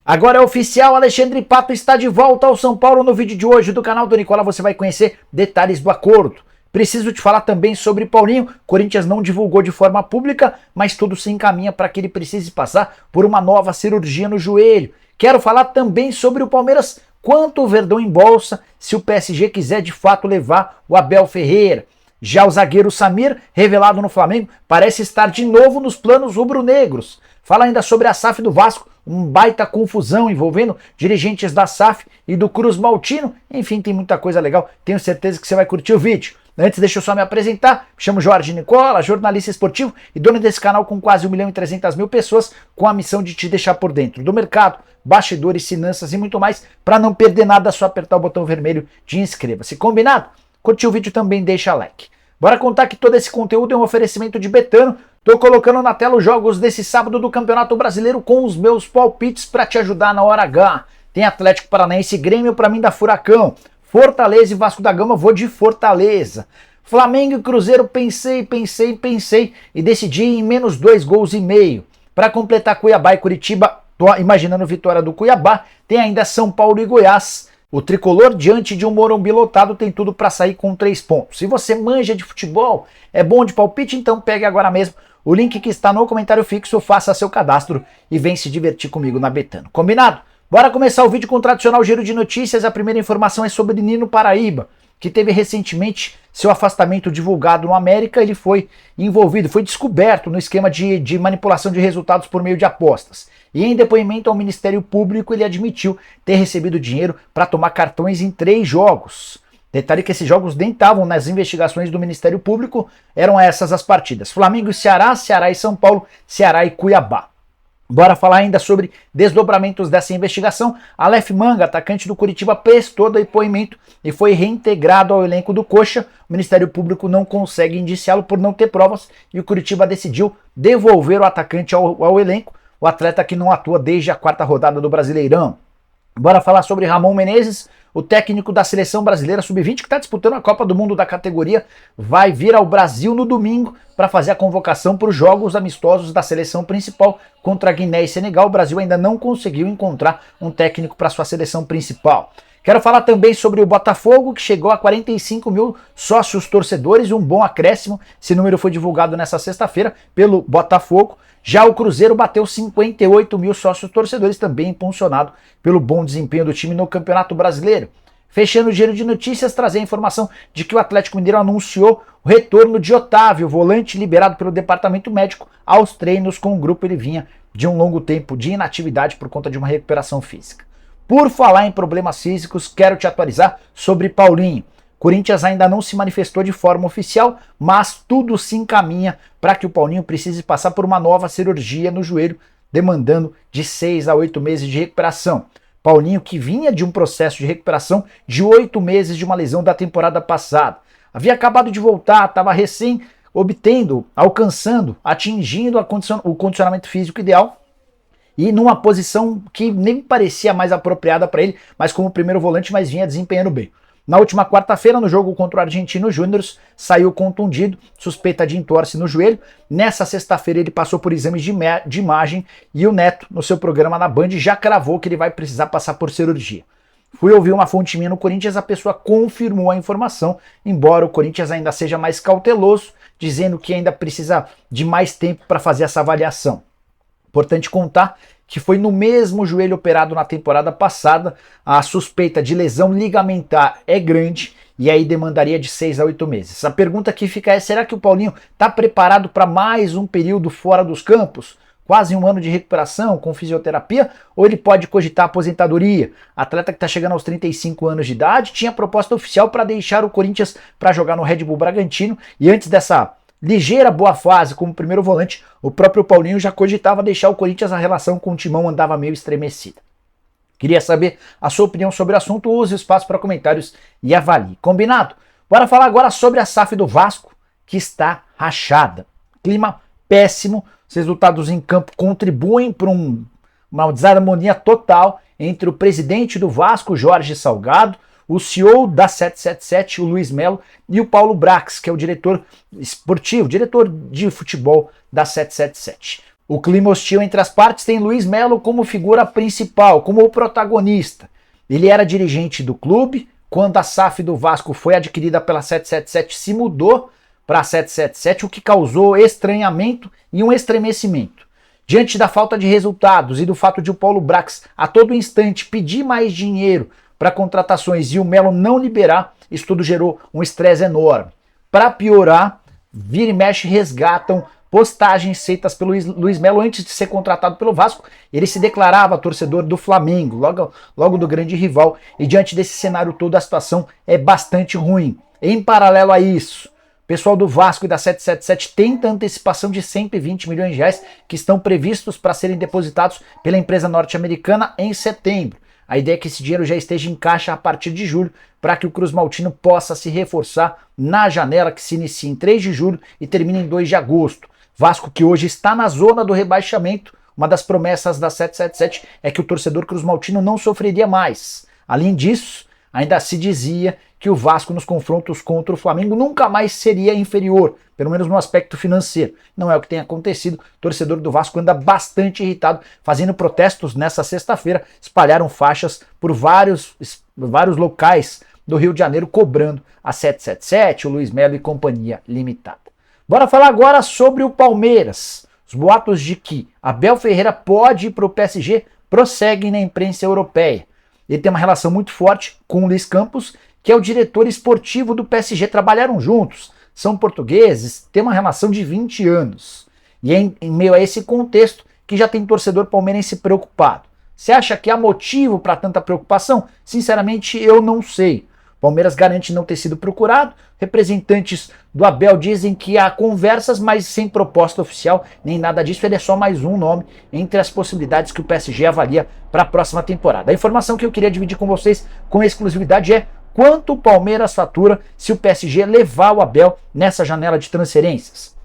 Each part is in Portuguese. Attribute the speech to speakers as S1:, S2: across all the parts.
S1: Agora é oficial, Alexandre Pato está de volta ao São Paulo. No vídeo de hoje do canal do Nicola você vai conhecer detalhes do acordo. Preciso te falar também sobre Paulinho. Corinthians não divulgou de forma pública, mas tudo se encaminha para que ele precise passar por uma nova cirurgia no joelho. Quero falar também sobre o Palmeiras, quanto o Verdão embolsa se o PSG quiser de fato levar o Abel Ferreira. Já o zagueiro Samir, revelado no Flamengo, parece estar de novo nos planos rubro-negros. Fala ainda sobre a SAF do Vasco, uma baita confusão envolvendo dirigentes da SAF e do Cruz Maltino. Enfim, tem muita coisa legal, tenho certeza que você vai curtir o vídeo. Antes, deixa eu só me apresentar, me chamo Jorge Nicola, jornalista esportivo e dono desse canal com quase 1.300.000 pessoas, com a missão de te deixar por dentro do mercado, bastidores, finanças e muito mais. Para não perder nada, é só apertar o botão vermelho de inscreva-se. Combinado? Curtiu o vídeo também, deixa like. Bora contar que todo esse conteúdo é um oferecimento de Betano. Tô colocando na tela os jogos desse sábado do Campeonato Brasileiro com os meus palpites para te ajudar na hora H. Tem Atlético Paranaense e Grêmio, para mim dá Furacão. Fortaleza e Vasco da Gama, vou de Fortaleza. Flamengo e Cruzeiro, pensei e decidi em menos 2,5 gols. Para completar Cuiabá e Curitiba, tô imaginando vitória do Cuiabá. Tem ainda São Paulo e Goiás. O tricolor, diante de um Morumbi lotado, tem tudo para sair com 3 pontos. Se você manja de futebol, é bom de palpite, então pegue agora mesmo o link que está no comentário fixo, faça seu cadastro e vem se divertir comigo na Betano. Combinado? Bora começar o vídeo com o tradicional giro de notícias. A primeira informação é sobre Nino Paraíba, que teve recentemente seu afastamento divulgado no América. Ele foi envolvido, foi descoberto no esquema de manipulação de resultados por meio de apostas. E em depoimento ao Ministério Público, ele admitiu ter recebido dinheiro para tomar cartões em 3 jogos. Detalhe que esses jogos nem estavam nas investigações do Ministério Público, eram essas as partidas: Flamengo e Ceará, Ceará e São Paulo, Ceará e Cuiabá. Bora falar ainda sobre desdobramentos dessa investigação. Aleph Manga, atacante do Curitiba, prestou depoimento e foi reintegrado ao elenco do Coxa. O Ministério Público não consegue indiciá-lo por não ter provas e o Curitiba decidiu devolver o atacante ao elenco, o atleta que não atua desde a 4ª rodada do Brasileirão. Bora falar sobre Ramon Menezes, o técnico da Seleção Brasileira Sub-20, que está disputando a Copa do Mundo da categoria, vai vir ao Brasil no domingo para fazer a convocação para os jogos amistosos da seleção principal contra Guiné e Senegal. O Brasil ainda não conseguiu encontrar um técnico para sua seleção principal. Quero falar também sobre o Botafogo, que chegou a 45 mil sócios torcedores, um bom acréscimo. Esse número foi divulgado nessa sexta-feira pelo Botafogo. Já o Cruzeiro bateu 58 mil sócios torcedores, também impulsionado pelo bom desempenho do time no Campeonato Brasileiro. Fechando o giro de notícias, trazer a informação de que o Atlético Mineiro anunciou o retorno de Otávio, volante liberado pelo departamento médico, aos treinos com o grupo. Ele vinha de um longo tempo de inatividade por conta de uma recuperação física. Por falar em problemas físicos, quero te atualizar sobre Paulinho. Corinthians ainda não se manifestou de forma oficial, mas tudo se encaminha para que o Paulinho precise passar por uma nova cirurgia no joelho, demandando de 6 a 8 meses de recuperação. Paulinho, que vinha de um processo de recuperação de 8 meses de uma lesão da temporada passada. Havia acabado de voltar, estava recém atingindo o condicionamento físico ideal, e numa posição que nem parecia mais apropriada para ele, mas como primeiro volante, mas vinha desempenhando bem. Na última quarta-feira, no jogo contra o Argentino Júnior, saiu contundido, suspeita de entorse no joelho. Nessa sexta-feira ele passou por exames de imagem e o Neto, no seu programa na Band, já cravou que ele vai precisar passar por cirurgia. Fui ouvir uma fonte minha no Corinthians, a pessoa confirmou a informação, embora o Corinthians ainda seja mais cauteloso, dizendo que ainda precisa de mais tempo para fazer essa avaliação. Importante contar que foi no mesmo joelho operado na temporada passada. A suspeita de lesão ligamentar é grande e aí demandaria de 6 a 8 meses. A pergunta que fica é: será que o Paulinho está preparado para mais um período fora dos campos? Quase um ano de recuperação com fisioterapia? Ou ele pode cogitar aposentadoria? Atleta que está chegando aos 35 anos de idade, tinha proposta oficial para deixar o Corinthians para jogar no Red Bull Bragantino, e antes dessa ligeira boa fase como primeiro volante, o próprio Paulinho já cogitava deixar o Corinthians. A relação com o Timão andava meio estremecida. Queria saber a sua opinião sobre o assunto, use o espaço para comentários e avalie. Combinado? Bora falar agora sobre a SAF do Vasco, que está rachada. Clima péssimo, os resultados em campo contribuem para uma desarmonia total entre o presidente do Vasco, Jorge Salgado, o CEO da 777, o Luiz Melo, e o Paulo Brax, que é o diretor esportivo, diretor de futebol da 777. O clima hostil entre as partes tem Luiz Melo como figura principal, como o protagonista. Ele era dirigente do clube, quando a SAF do Vasco foi adquirida pela 777, se mudou para a 777, o que causou estranhamento e um estremecimento. Diante da falta de resultados e do fato de o Paulo Brax a todo instante pedir mais dinheiro para contratações e o Melo não liberar, isso tudo gerou um estresse enorme. Para piorar, vira e mexe resgatam postagens feitas pelo Luiz Melo antes de ser contratado pelo Vasco. Ele se declarava torcedor do Flamengo, logo do grande rival, e diante desse cenário todo a situação é bastante ruim. Em paralelo a isso, o pessoal do Vasco e da 777 tenta antecipação de 120 milhões de reais que estão previstos para serem depositados pela empresa norte-americana em setembro. A ideia é que esse dinheiro já esteja em caixa a partir de julho, para que o Cruz Maltino possa se reforçar na janela que se inicia em 3 de julho e termina em 2 de agosto. Vasco que hoje está na zona do rebaixamento. Uma das promessas da 777 é que o torcedor Cruz Maltino não sofreria mais. Além disso, ainda se dizia que o Vasco nos confrontos contra o Flamengo nunca mais seria inferior, pelo menos no aspecto financeiro. Não é o que tem acontecido. O torcedor do Vasco anda bastante irritado, fazendo protestos nessa sexta-feira, espalharam faixas por vários locais do Rio de Janeiro cobrando a 777, o Luiz Melo e companhia limitada. Bora falar agora sobre o Palmeiras. Os boatos de que Abel Ferreira pode ir para o PSG prosseguem na imprensa europeia. Ele tem uma relação muito forte com o Luiz Campos, que é o diretor esportivo do PSG. Trabalharam juntos, são portugueses, têm uma relação de 20 anos. E é em meio a esse contexto que já tem torcedor palmeirense preocupado. Você acha que há motivo para tanta preocupação? Sinceramente, eu não sei. Palmeiras garante não ter sido procurado. Representantes do Abel dizem que há conversas, mas sem proposta oficial, nem nada disso. Ele é só mais um nome entre as possibilidades que o PSG avalia para a próxima temporada. A informação que eu queria dividir com vocês com exclusividade é quanto o Palmeiras fatura se o PSG levar o Abel nessa janela de transferências.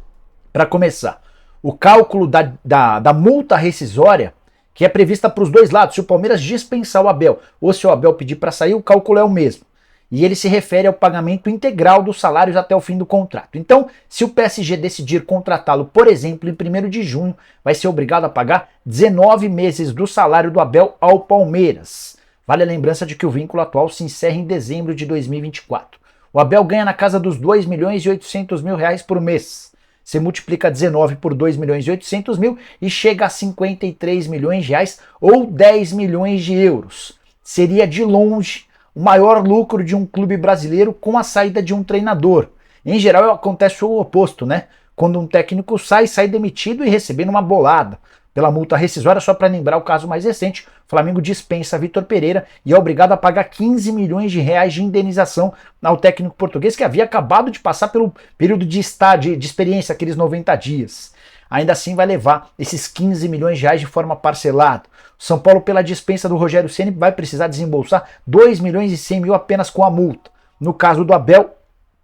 S1: Para começar, o cálculo da multa rescisória, que é prevista para os dois lados, se o Palmeiras dispensar o Abel ou se o Abel pedir para sair, o cálculo é o mesmo. E ele se refere ao pagamento integral dos salários até o fim do contrato. Então, se o PSG decidir contratá-lo, por exemplo, em 1º de junho, vai ser obrigado a pagar 19 meses do salário do Abel ao Palmeiras. Vale a lembrança de que o vínculo atual se encerra em dezembro de 2024. O Abel ganha na casa dos 2 milhões e 800 mil reais por mês. Você multiplica 19 por 2 milhões e 800 mil e chega a 53 milhões de reais ou 10 milhões de euros. Seria de longe o maior lucro de um clube brasileiro com a saída de um treinador. Em geral acontece o oposto, né? Quando um técnico sai demitido e recebendo uma bolada pela multa rescisória. Só para lembrar o caso mais recente, o Flamengo dispensa Vitor Pereira e é obrigado a pagar 15 milhões de reais de indenização ao técnico português que havia acabado de passar pelo período de experiência, aqueles 90 dias. Ainda assim vai levar esses 15 milhões de reais de forma parcelada. O São Paulo, pela dispensa do Rogério Ceni, vai precisar desembolsar 2 milhões e 100 mil apenas com a multa. No caso do Abel,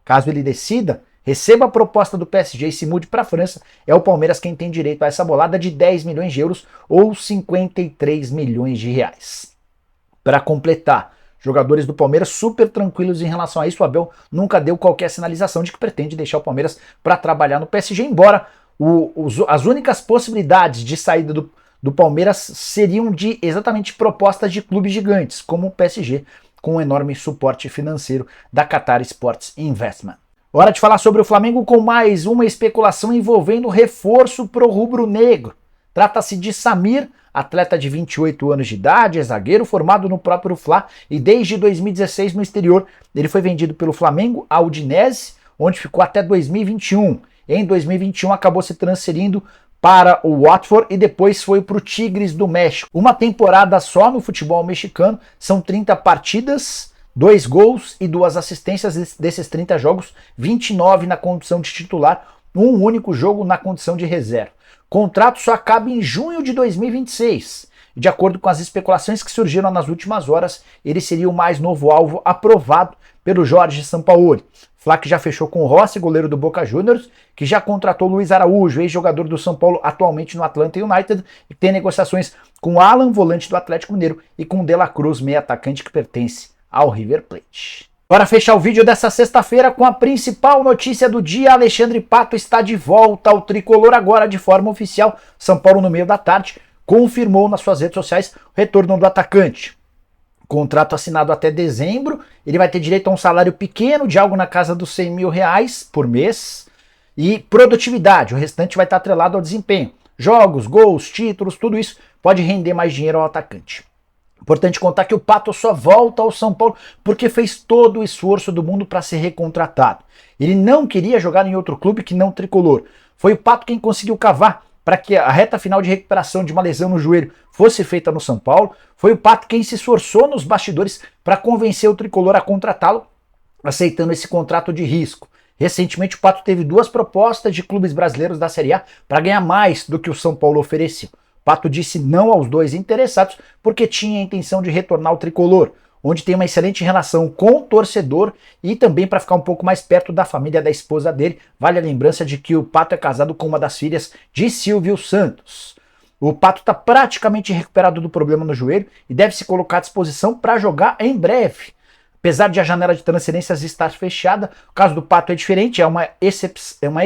S1: caso ele decida, receba a proposta do PSG e se mude para a França, é o Palmeiras quem tem direito a essa bolada de 10 milhões de euros ou 53 milhões de reais. Para completar, jogadores do Palmeiras super tranquilos em relação a isso. O Abel nunca deu qualquer sinalização de que pretende deixar o Palmeiras para trabalhar no PSG, embora as únicas possibilidades de saída do Palmeiras seriam de exatamente propostas de clubes gigantes, como o PSG, com um enorme suporte financeiro da Qatar Sports Investment. Hora de falar sobre o Flamengo com mais uma especulação envolvendo reforço pro rubro-negro. Trata-se de Samir, atleta de 28 anos de idade, é zagueiro formado no próprio Fla e desde 2016 no exterior. Ele foi vendido pelo Flamengo à Udinese, onde ficou até 2021. Em 2021 acabou se transferindo para o Watford e depois foi para o Tigres do México. Uma temporada só no futebol mexicano, são 30 partidas, 2 gols e 2 assistências. Desses 30 jogos, 29 na condição de titular, um único jogo na condição de reserva. O contrato só acaba em junho de 2026. E de acordo com as especulações que surgiram nas últimas horas, ele seria o mais novo alvo aprovado pelo Jorge Sampaoli. Fla que já fechou com o Rossi, goleiro do Boca Juniors, que já contratou Luiz Araújo, ex-jogador do São Paulo, atualmente no Atlanta United, e tem negociações com Alan, volante do Atlético Mineiro, e com De La Cruz, meio atacante que pertence ao River Plate. Para fechar o vídeo dessa sexta-feira com a principal notícia do dia, Alexandre Pato está de volta ao tricolor agora de forma oficial. São Paulo, no meio da tarde, confirmou nas suas redes sociais o retorno do atacante. Contrato assinado até dezembro, ele vai ter direito a um salário pequeno de algo na casa dos R$100 mil por mês e produtividade, o restante vai estar atrelado ao desempenho. Jogos, gols, títulos, tudo isso pode render mais dinheiro ao atacante. Importante contar que o Pato só volta ao São Paulo porque fez todo o esforço do mundo para ser recontratado. Ele não queria jogar em outro clube que não tricolor. Foi o Pato quem conseguiu cavar para que a reta final de recuperação de uma lesão no joelho fosse feita no São Paulo. Foi o Pato quem se esforçou nos bastidores para convencer o tricolor a contratá-lo, aceitando esse contrato de risco. Recentemente o Pato teve 2 propostas de clubes brasileiros da Série A para ganhar mais do que o São Paulo ofereceu. O Pato disse não aos 2 interessados porque tinha a intenção de retornar ao tricolor, onde tem uma excelente relação com o torcedor e também para ficar um pouco mais perto da família da esposa dele. Vale a lembrança de que o Pato é casado com uma das filhas de Silvio Santos. O Pato está praticamente recuperado do problema no joelho e deve se colocar à disposição para jogar em breve. Apesar de a janela de transferências estar fechada, o caso do Pato é diferente, é uma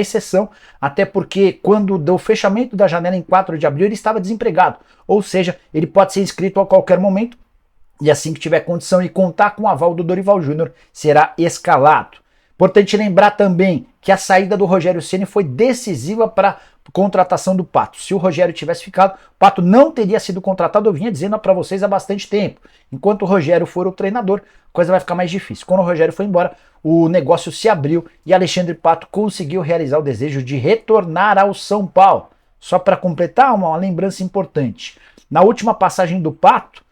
S1: exceção, até porque quando deu o fechamento da janela em 4 de abril ele estava desempregado, ou seja, ele pode ser inscrito a qualquer momento e assim que tiver condição e contar com o aval do Dorival Júnior, será escalado. Importante lembrar também que a saída do Rogério Ceni foi decisiva para a contratação do Pato. Se o Rogério tivesse ficado, o Pato não teria sido contratado, eu vinha dizendo para vocês há bastante tempo. Enquanto o Rogério for o treinador, a coisa vai ficar mais difícil. Quando o Rogério foi embora, o negócio se abriu e Alexandre Pato conseguiu realizar o desejo de retornar ao São Paulo. Só para completar, uma lembrança importante. Na última passagem do Pato,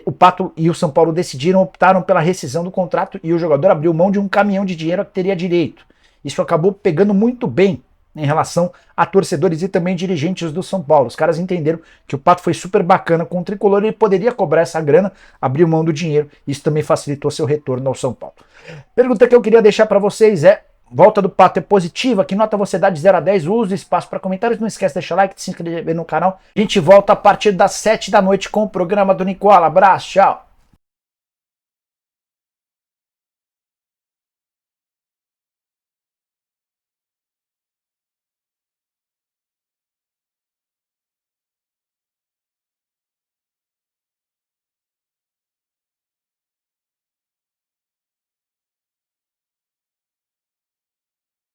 S1: o Pato e o São Paulo optaram pela rescisão do contrato e o jogador abriu mão de um caminhão de dinheiro que teria direito. Isso acabou pegando muito bem em relação a torcedores e também dirigentes do São Paulo. Os caras entenderam que o Pato foi super bacana com o tricolor e ele poderia cobrar essa grana, abriu mão do dinheiro. Isso também facilitou seu retorno ao São Paulo. Pergunta que eu queria deixar para vocês é: volta do Pato é positiva? Que nota você dá de 0 a 10? Use o espaço para comentários. Não esquece de deixar like, de se inscrever no canal. A gente volta a partir das 7 da noite com o programa do Nicola. Abraço, tchau!